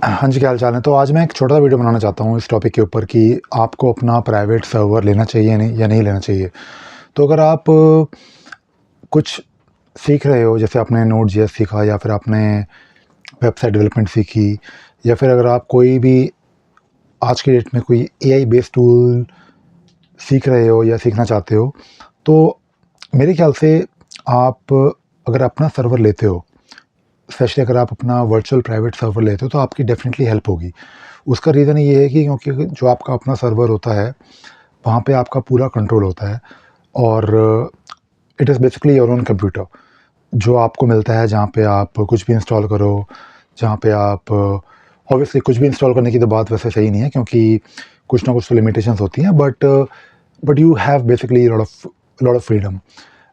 हाँ जी, क्या हाल-चाल है? तो आज मैं एक छोटा-सा वीडियो बनाना चाहता हूँ इस टॉपिक के ऊपर कि आपको अपना प्राइवेट सर्वर लेना चाहिए नहीं लेना चाहिए। तो अगर आप कुछ सीख रहे हो, जैसे आपने नोड.जेएस सीखा या फिर आपने वेबसाइट डेवलपमेंट सीखी या फिर अगर आप कोई भी आज की डेट में कोई एआई बेस्ड टूल सीख रहे हो या सीखना चाहते हो, तो मेरे ख्याल से आप अगर अपना सर्वर लेते हो, स्पेशली अगर आप अपना वर्चुअल प्राइवेट सर्वर लेते हो, तो आपकी डेफ़िनेटली हेल्प होगी। उसका रीज़न ये है कि क्योंकि जो आपका अपना सर्वर होता है, वहाँ पे आपका पूरा कंट्रोल होता है और it is basically your own computer. जो आपको मिलता है, जहाँ पे आप कुछ भी इंस्टॉल करो, जहाँ पे आप ऑब्वियसली कुछ भी इंस्टॉल करने की तो बात वैसे सही नहीं है क्योंकि कुछ ना कुछ तो लिमिटेशंस होती हैं, but you have basically lot of freedom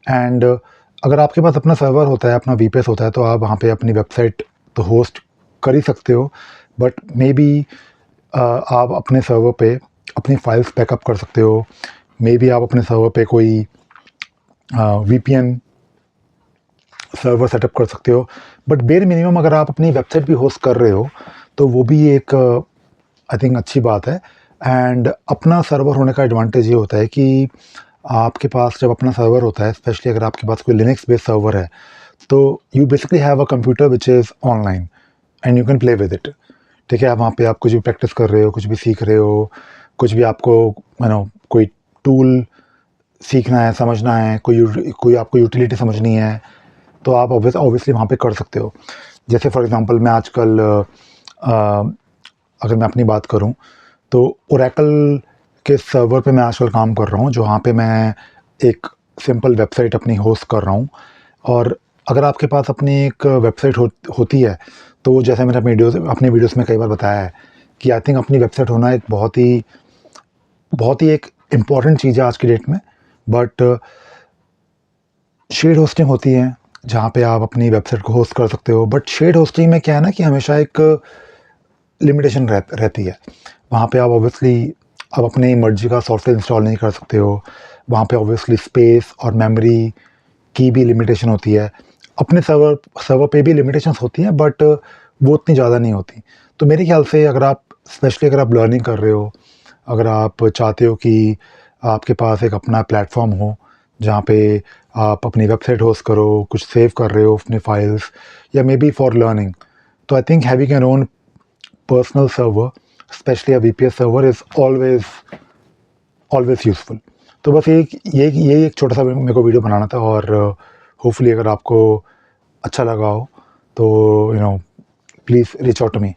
and अगर आपके पास अपना सर्वर होता है, अपना वीपीएस होता है, तो आप वहाँ पे अपनी वेबसाइट तो होस्ट कर ही सकते हो, बट मेबी आप अपने सर्वर पे अपनी फाइल्स बैकअप कर सकते हो। मेबी आप अपने सर्वर पे कोई वीपीएन सर्वर सेटअप कर सकते हो। बट बेयर मिनिमम अगर आप अपनी वेबसाइट भी होस्ट कर रहे हो, तो वो भी एक आई थिंक अच्छी बात है। एंड अपना सर्वर होने का एडवांटेज ये होता है कि आपके पास जब अपना सर्वर होता है, स्पेशली अगर आपके पास कोई लिनक्स बेस्ड सर्वर है, तो you basically have a computer which is online and you can play with it. ठीक है, आप वहाँ पे आप कुछ भी प्रैक्टिस कर रहे हो, कुछ भी सीख रहे हो, कुछ भी आपको कोई टूल सीखना है, समझना है, कोई आपको यूटिलिटी समझनी है, तो आप ऑब्वियसली वहाँ पे कर सकते हो। जैसे फॉर एग्जांपल मैं आजकल अगर मैं अपनी बात करूँ, तो ओरेकल के सर्वर पे मैं आजकल काम कर रहा हूँ, जहाँ पे मैं एक सिंपल वेबसाइट अपनी होस्ट कर रहा हूँ। और अगर आपके पास अपनी एक वेबसाइट होती है, तो जैसे मैंने अपनी वीडियोस में कई बार बताया है कि आई थिंक अपनी वेबसाइट होना एक बहुत ही एक इम्पॉर्टेंट चीज़ है आज की डेट में। बट शेड होस्टिंग होती है, जहाँ पे आप अपनी वेबसाइट को होस्ट कर सकते हो, बट शेड होस्टिंग में क्या है ना कि हमेशा एक लिमिटेशन रहती है। वहाँ पे आप ऑब्वियसली आप अपनी मर्जी का सॉफ्टवेयर इंस्टॉल नहीं कर सकते हो। वहाँ पे ऑब्वियसली स्पेस और मेमोरी की भी लिमिटेशन होती है। अपने सर्वर पे भी लिमिटेशंस होती हैं, बट वो उतनी ज़्यादा नहीं होती। तो मेरे ख्याल से अगर आप स्पेशली अगर आप लर्निंग कर रहे हो, अगर आप चाहते हो कि आपके पास एक अपना प्लेटफ़ॉर्म हो, जहाँ पे आप अपनी वेबसाइट होस्ट करो, कुछ सेव कर रहे हो अपनी फाइल्स या मेबी फॉर लर्निंग, तो I think having your own personal server, specially a VPS server is always useful. तो बस ये एक छोटा-सा मेरे को वीडियो बनाना था और होपफुली अगर आपको अच्छा लगा हो, तो please reach out to me.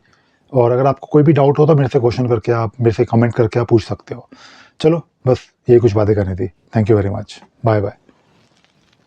और अगर आपको कोई भी डाउट हो तो मेरे से कमेंट करके आप पूछ सकते हो। चलो, बस यही कुछ बातें करनी थी। Thank you very much. Bye bye.